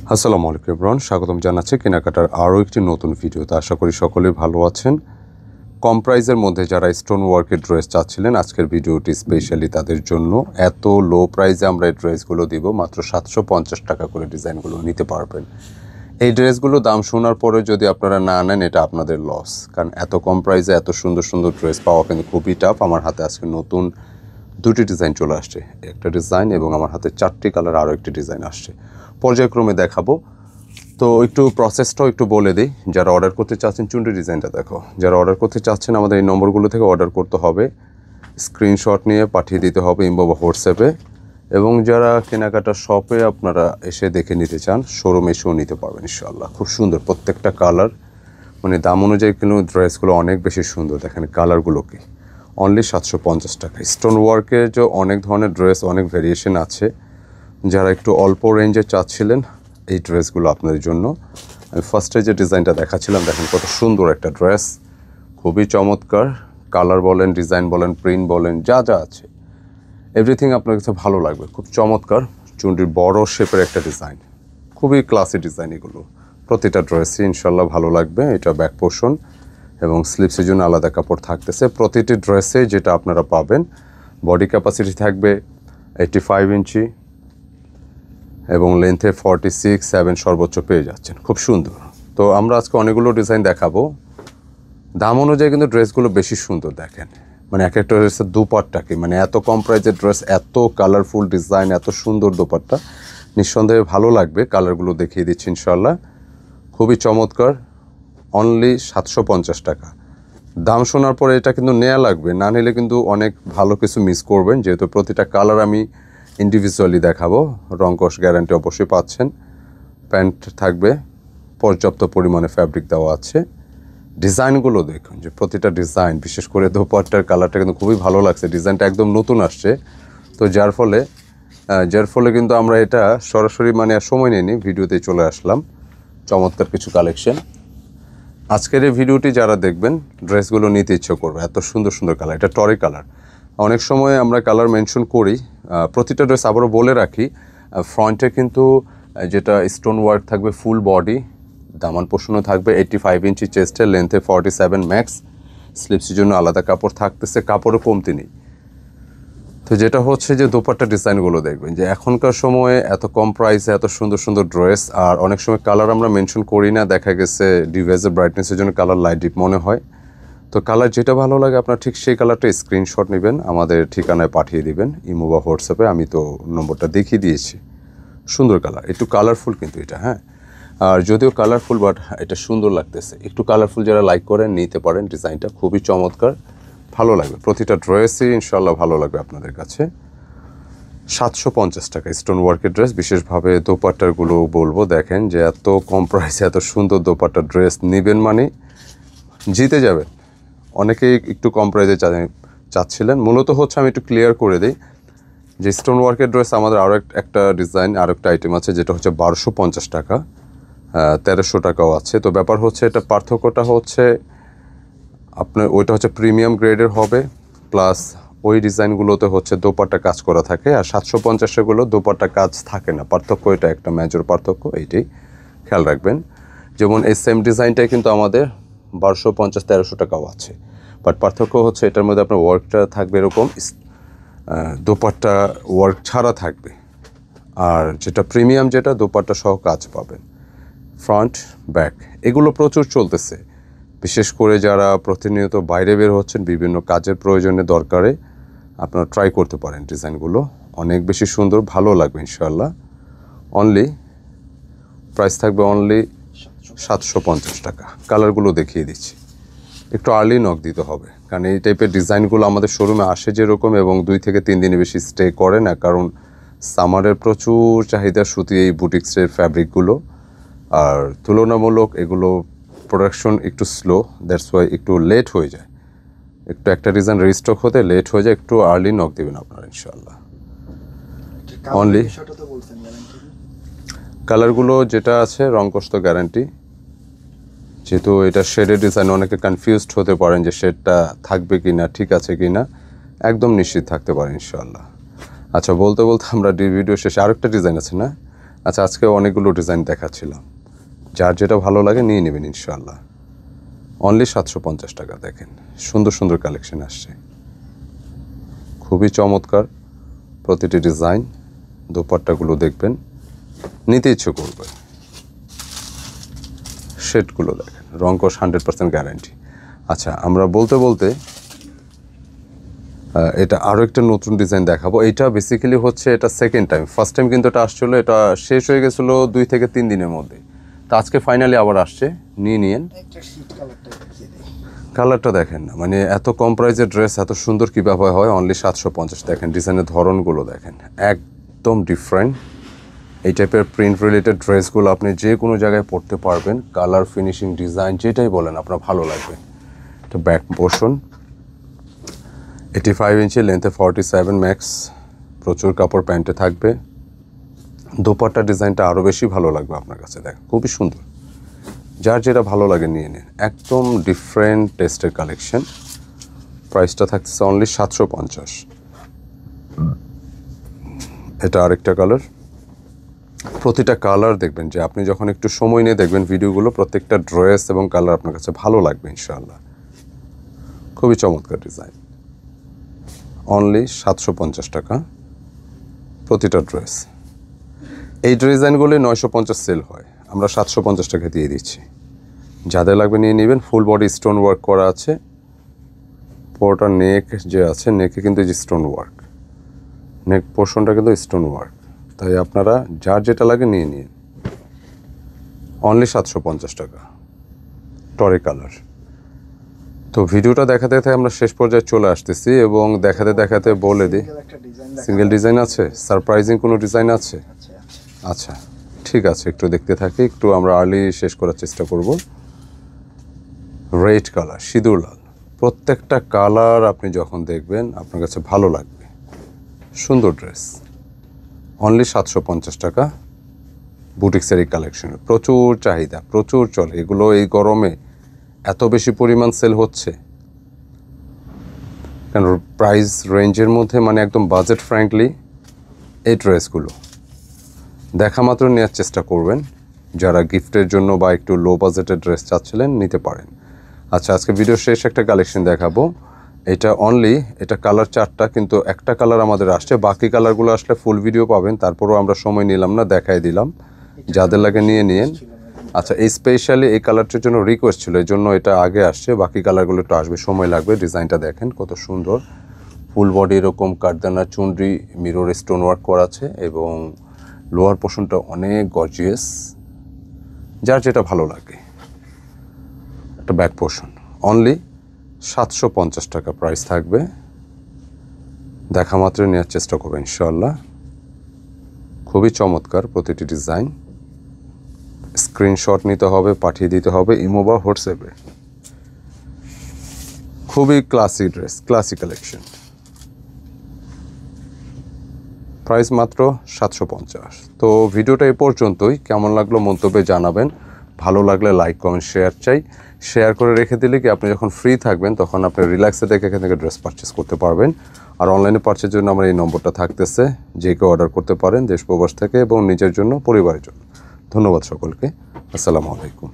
আসসালামু আলাইকুম এভরিওয়ান, স্বাগতম জানাচ্ছি কেনাকাটার আরও একটি নতুন ভিডিওতে। আশা করি সকলেই ভালো আছেন। কম প্রাইসের মধ্যে যারা স্টোন ওয়ার্কের ড্রেস চাচ্ছিলেন, আজকের ভিডিওটি স্পেশালি তাদের জন্য। এত লো প্রাইসে আমরা এই ড্রেসগুলো দিব, মাত্র 750 টাকা করে ডিজাইনগুলো নিতে পারবেন। এই ড্রেসগুলো দাম শোনার পরে যদি আপনারা না নেন, এটা আপনাদের লস, কারণ এত কম প্রাইসে এত সুন্দর সুন্দর ড্রেস পাওয়া কিন্তু খুবই টাফ। আমার হাতে আজকে নতুন দুটি ডিজাইন চলে আসছে, একটা ডিজাইন এবং আমার হাতে 4টি কালার আরও একটি ডিজাইন আসছে, পর্যায়ক্রমে দেখাবো। তো একটু প্রসেসটাও একটু বলে দিই। যারা অর্ডার করতে চাচ্ছেন, চুনরি ডিজাইনটা দেখো, যারা অর্ডার করতে চাচ্ছেন আমাদের এই নম্বরগুলো থেকে অর্ডার করতে হবে, স্ক্রিনশট নিয়ে পাঠিয়ে দিতে হবে ইমো বা হোয়াটসঅ্যাপে। এবং যারা কেনাকাটা শপে আপনারা এসে দেখে নিতে চান, শোরুমে এসেও নিতে পারবেন ইনশাআল্লাহ। খুব সুন্দর প্রত্যেকটা কালার, মানে দাম অনুযায়ী কিন্তু ড্রেসগুলো অনেক বেশি সুন্দর। দেখেন কালারগুলোকে, অনলি 750 টাকা। স্টোন ওয়ার্কের যে অনেক ধরনের ড্রেস, অনেক ভেরিয়েশন আছে। যারা একটু অল্প রেঞ্জে চাচ্ছিলেন, এই ড্রেসগুলো আপনাদের জন্য। আমি ফার্স্টে যে ডিজাইনটা দেখাচ্ছিলাম, দেখেন কত সুন্দর একটা ড্রেস, খুবই চমৎকার। কালার বলেন, ডিজাইন বলেন, প্রিন্ট বলেন, যা যা আছে এভরিথিং আপনার কাছে ভালো লাগবে। খুব চমৎকার চুনরির বড় শেপের একটা ডিজাইন, খুবই ক্লাসি ডিজাইন। এগুলো প্রতিটা ড্রেসই ইনশাল্লাহ ভালো লাগবে। এটা ব্যাক পোর্শন এবং স্লিপসের জন্য আলাদা কাপড় থাকতেছে প্রতিটি ড্রেসে। যেটা আপনারা পাবেন, বডি ক্যাপাসিটি থাকবে 85 ইঞ্চি এবং লেন্থে 46-7 সর্বোচ্চ পেয়ে যাচ্ছেন। খুব সুন্দর। তো আমরা আজকে অনেকগুলো ডিজাইন দেখাবো। দাম অনুযায়ী কিন্তু ড্রেসগুলো বেশি সুন্দর। দেখেন মানে এক একটা ড্রেসের দুপাট্টাকে, মানে এত কম প্রাইসের ড্রেস, এত কালারফুল ডিজাইন, এত সুন্দর দোপাট্টা, নিঃসন্দেহে ভালো লাগবে। কালারগুলো দেখিয়ে দিচ্ছি ইনশাল্লাহ, খুবই চমৎকার। অনলি 750 টাকা। দাম শোনার পরে এটা কিন্তু নেওয়া লাগবে, না নিলে কিন্তু অনেক ভালো কিছু মিস করবেন। যেহেতু প্রতিটা কালার আমি ইন্ডিভিজুয়ালি দেখাবো। রংকশ গ্যারান্টি অবশ্যই পাচ্ছেন। প্যান্ট থাকবে, পর্যাপ্ত পরিমাণে ফ্যাব্রিক দেওয়া আছে। ডিজাইনগুলো দেখুন, যে প্রতিটা ডিজাইন, বিশেষ করে দোপাট্টার কালারটা কিন্তু খুবই ভালো লাগছে। ডিজাইনটা একদম নতুন আসছে, তো যার ফলে কিন্তু আমরা এটা সরাসরি মানে আর সময় নিইনি, ভিডিওতে চলে আসলাম। চমৎকার কিছু কালেকশন। আজকের এই ভিডিওটি যারা দেখবেন, ড্রেসগুলো নিতে ইচ্ছে করবে, এত সুন্দর সুন্দর কালার। এটা টরি কালার। অনেক সময় আমরা কালার মেনশন করি। প্রতিটা ড্রেস আবারও বলে রাখি, ফ্রন্টে কিন্তু যেটা স্টোন ওয়ার্ক থাকবে ফুল বডি, দামান পোষণও থাকবে 85 ইঞ্চি চেস্টের, লেন্থে 47 ম্যাক্স। স্লিপসের জন্য আলাদা কাপড় থাকতেছে, কাপড়ও কমতি নেই। তো যেটা হচ্ছে যে দোপাট্টা ডিজাইনগুলো দেখবেন, যে এখনকার সময়ে এত কম প্রাইসে এত সুন্দর সুন্দর ড্রেস। আর অনেক সময় কালার আমরা মেনশন করি না, দেখা গেছে ডিভাইসের ব্রাইটনেসের জন্য কালার লাইট ডিপ মনে হয়। তো কালার যেটা ভালো লাগে আপনার ঠিক সেই কালারটা স্ক্রিনশট নেবেন, আমাদের ঠিকানায় পাঠিয়ে দিবেন ইমো বা হোয়াটসঅ্যাপে। আমি তো নম্বরটা দেখিয়ে দিয়েছি। সুন্দর কালার, একটু কালারফুল কিন্তু এটা, হ্যাঁ। আর যদিও কালারফুল, বাট এটা সুন্দর লাগতেছে। একটু কালারফুল যারা লাইক করেন নিতে পারেন। ডিজাইনটা খুবই চমৎকার, ভালো লাগবে। প্রতিটা ড্রেসই ইনশাল্লাহ ভালো লাগবে আপনাদের কাছে। 750 টাকা স্টোন ওয়ার্কের ড্রেস। বিশেষভাবে দোপাট্টারগুলো বলবো, দেখেন যে এত কম প্রাইসে এত সুন্দর দোপাট্টার ড্রেস নেবেন মানে জিতে যাবেন। অনেকেই একটু কম প্রাইসে চাচ্ছিলেন। মূলত হচ্ছে, আমি একটু ক্লিয়ার করে দিই, যে স্টোন ওয়ার্কের ড্রেস আমাদের আরও একটা ডিজাইন, আরও একটা আইটেম আছে, যেটা হচ্ছে 1250 টাকা, 1300 টাকাও আছে। তো ব্যাপার হচ্ছে, এটা পার্থক্যটা হচ্ছে আপনার ওইটা হচ্ছে প্রিমিয়াম গ্রেডের হবে, প্লাস ওই ডিজাইনগুলোতে হচ্ছে দোপাট্টা কাজ করা থাকে। আর 750-এগুলো দোপাট্টা কাজ থাকে না। পার্থক্য এটা, একটা মেজর পার্থক্য, এইটাই খেয়াল রাখবেন। যেমন এই সেম ডিজাইনটাই কিন্তু আমাদের 1250-1300 টাকাও আছে, বাট পার্থক্য হচ্ছে এটার মধ্যে আপনার ওয়ার্কটা থাকবে এরকম, দোপাট্টা ওয়ার্ক ছাড়া থাকবে। আর যেটা প্রিমিয়াম, যেটা দোপাট্টা সহ কাজ পাবেন, ফ্রন্ট ব্যাক, এগুলো প্রচুর চলতেছে। বিশেষ করে যারা প্রতিনিয়ত বাইরে বের হচ্ছেন, বিভিন্ন কাজের প্রয়োজনে দরকারে আপনারা ট্রাই করতে পারেন। ডিজাইনগুলো অনেক বেশি সুন্দর, ভালো লাগবে ইনশাআল্লাহ। অনলি প্রাইস থাকবে অনলি 750 টাকা। কালারগুলো দেখিয়ে দিচ্ছি। একটু আর্লি নক দিতে হবে, কারণ এই টাইপের ডিজাইনগুলো আমাদের শোরুমে আসে যেরকম, এবং 2 থেকে 3 দিনে বেশি স্টে করে না, কারণ সামারের প্রচুর চাহিদা সুতি এই বুটিক্সের ফ্যাব্রিকগুলো। আর তুলনামূলক এগুলো প্রোডাকশন একটু স্লো, দ্যাটস ওয়াই একটু লেট হয়ে যায়। একটু একটা ডিজাইন রিস্টক হতে লেট হয়ে যায়। একটু আর্লি নক দেবেন আপনারা ইনশাআল্লাহ। অনলি কালারগুলো যেটা আছে রংকশ তো গ্যারান্টি। যেহেতু এটা শেডের ডিজাইন, অনেকে কনফিউজড হতে পারেন যে শেডটা থাকবে কি না, ঠিক আছে কি না, একদম নিশ্চিত থাকতে পারেন ইনশাআল্লাহ। আচ্ছা, বলতে বলতে আমরা ভিডিও শেষে আরেকটা ডিজাইন আছে না, আচ্ছা, আজকে অনেকগুলো ডিজাইন দেখাচ্ছিলাম, যার যেটা ভালো লাগে নিয়ে নেবেন ইনশাআল্লাহ। অনলি 750 টাকা। দেখেন সুন্দর সুন্দর কালেকশন আসছে, খুবই চমৎকার প্রতিটি ডিজাইন। দোপাট্টাগুলো দেখবেন, নিতে ইচ্ছে করবে। শেডগুলো দেখেন, রংকশ 100% গ্যারান্টি। আচ্ছা, আমরা বলতে বলতে এটা আরও একটা নতুন ডিজাইন দেখাবো। এটা বেসিক্যালি হচ্ছে এটা সেকেন্ড টাইম। ফার্স্ট টাইম কিন্তু এটা আসছিলো, এটা শেষ হয়ে গেছিলো 2 থেকে 3 দিনের মধ্যে। তো আজকে ফাইনালি আবার আসছে, নিয়ে নিন। কালারটা দেখেন না, মানে এত কম প্রাইসের ড্রেস এত সুন্দর কীভাবে হয়। অনলি 750। দেখেন ডিজাইনের ধরনগুলো দেখেন, একদম ডিফারেন্ট। এই টাইপের প্রিন্ট রিলেটেড ড্রেসগুলো আপনি যে কোনো জায়গায় পরতে পারবেন। কালার, ফিনিশিং, ডিজাইন যেটাই বলেন আপনার ভালো লাগবে। তো ব্যাক পোর্শন 85 ইঞ্চি, লেন্থে 47 ম্যাক্স, প্রচুর কাপড় প্যান্টে থাকবে। দোপাট্টা ডিজাইনটা আরও বেশি ভালো লাগবে আপনার কাছে। দেখেন খুবই সুন্দর, যার যেটা ভালো লাগে নিয়ে নিন। একদম ডিফারেন্ট টেস্টের কালেকশন। প্রাইসটা থাকছে অনলি 750। এটা আরেকটা কালার। প্রতিটা কালার দেখবেন যে আপনি যখন একটু সময় নিয়ে দেখবেন ভিডিওগুলো, প্রত্যেকটা ড্রেস এবং কালার আপনার কাছে ভালো লাগবে ইনশাআল্লাহ। খুবই চমৎকার ডিজাইন। অনলি 750 টাকা প্রতিটা ড্রেস। এই ডিজাইনগুলি 950 সেল হয়, আমরা 750 টাকা দিয়ে দিচ্ছি। যাদের লাগবে নিয়ে নেবেন। ফুল বডি স্টোন ওয়ার্ক করা আছে। পুরোটা নেক যে আছে, নেকে কিন্তু যে স্টোন ওয়ার্ক, নেক পোর্শনটা কিন্তু স্টোন ওয়ার্ক। তাই আপনারা যার যেটা লাগে নিয়ে নিন। অনলি 750 টাকা। টরে কালার। তো ভিডিওটা দেখাতে দেখাতে আমরা শেষ পর্যায়ে চলে আসতেছি, এবং দেখাতে দেখাতে বলে দিই সিঙ্গেল ডিজাইন আছে, সারপ্রাইজিং কোনো ডিজাইন আছে। আচ্ছা ঠিক আছে, একটু দেখতে থাকি, একটু আমরা আর্লি শেষ করার চেষ্টা করব। রেড কালার, সিঁদুর লাল, প্রত্যেকটা কালার আপনি যখন দেখবেন আপনার কাছে ভালো লাগবে। সুন্দর ড্রেস। অনলি 750 টাকা। বুটিক্সের এই কালেকশন প্রচুর চাহিদা, প্রচুর চলে এগুলো। এই গরমে এত বেশি পরিমাণ সেল হচ্ছে, কারণ প্রাইস রেঞ্জের মধ্যে, মানে একদম বাজেট ফ্র্যাঙ্কলি এই ড্রেসগুলো দেখা মাত্র নেওয়ার চেষ্টা করবেন। যারা গিফটের জন্য বা একটু লো বাজেটের ড্রেস চাচ্ছিলেন নিতে পারেন। আচ্ছা, আজকে ভিডিও শেষ একটা কালেকশন দেখাবো। এটা অনলি, এটা কালার 4টা, কিন্তু একটা কালার আমাদের আসছে। বাকি কালারগুলো আসলে ফুল ভিডিও পাবেন, তারপরেও আমরা সময় নিলাম না, দেখাই দিলাম। যাদের লাগে নিয়ে নিন। আচ্ছা, এই স্পেশালি এই কালারটার জন্য রিকোয়েস্ট ছিল, এই জন্য এটা আগে আসছে। বাকি কালারগুলো একটু আসবে, সময় লাগবে। ডিজাইনটা দেখেন কত সুন্দর। ফুল বডি এরকম কাঠদানা চুনরি মিরর স্টোন ওয়ার্ক করা আছে, এবং লোয়ার পোর্শনটা অনেক গর্জিয়াস, যার যেটা ভালো লাগে। একটা ব্যাক পোর্শন। অনলি 750 টাকা প্রাইস থাকবে। দেখা মাত্র নেওয়ার চেষ্টা করবেন ইনশাআল্লাহ। খুবই চমৎকার প্রতিটি ডিজাইন। স্ক্রিনশট নিতে হবে, পাঠিয়ে দিতে হবে ইমো বা হোয়াটসঅ্যাপে। খুবই classy dress, classy collection. Price মাত্র 750। তো ভিডিওটা এই পর্যন্তই। কেমন লাগলো মন্তব্যে জানাবেন। ভালো লাগলে লাইক, কমেন্ট, শেয়ার চাই। শেয়ার করে রেখে দিলে কি আপনি যখন ফ্রি থাকবেন তখন আপনি রিল্যাক্সে দেখে এখান থেকে ড্রেস পারচেস করতে পারবেন। আর অনলাইনে পারচেজের জন্য আমার এই নম্বরটা থাকতেছে, যে কেউ অর্ডার করতে পারেন দেশ প্রবাস থেকে, এবং নিজের জন্য, পরিবারের জন্য। ধন্যবাদ সকলকে। আসসালামু আলাইকুম।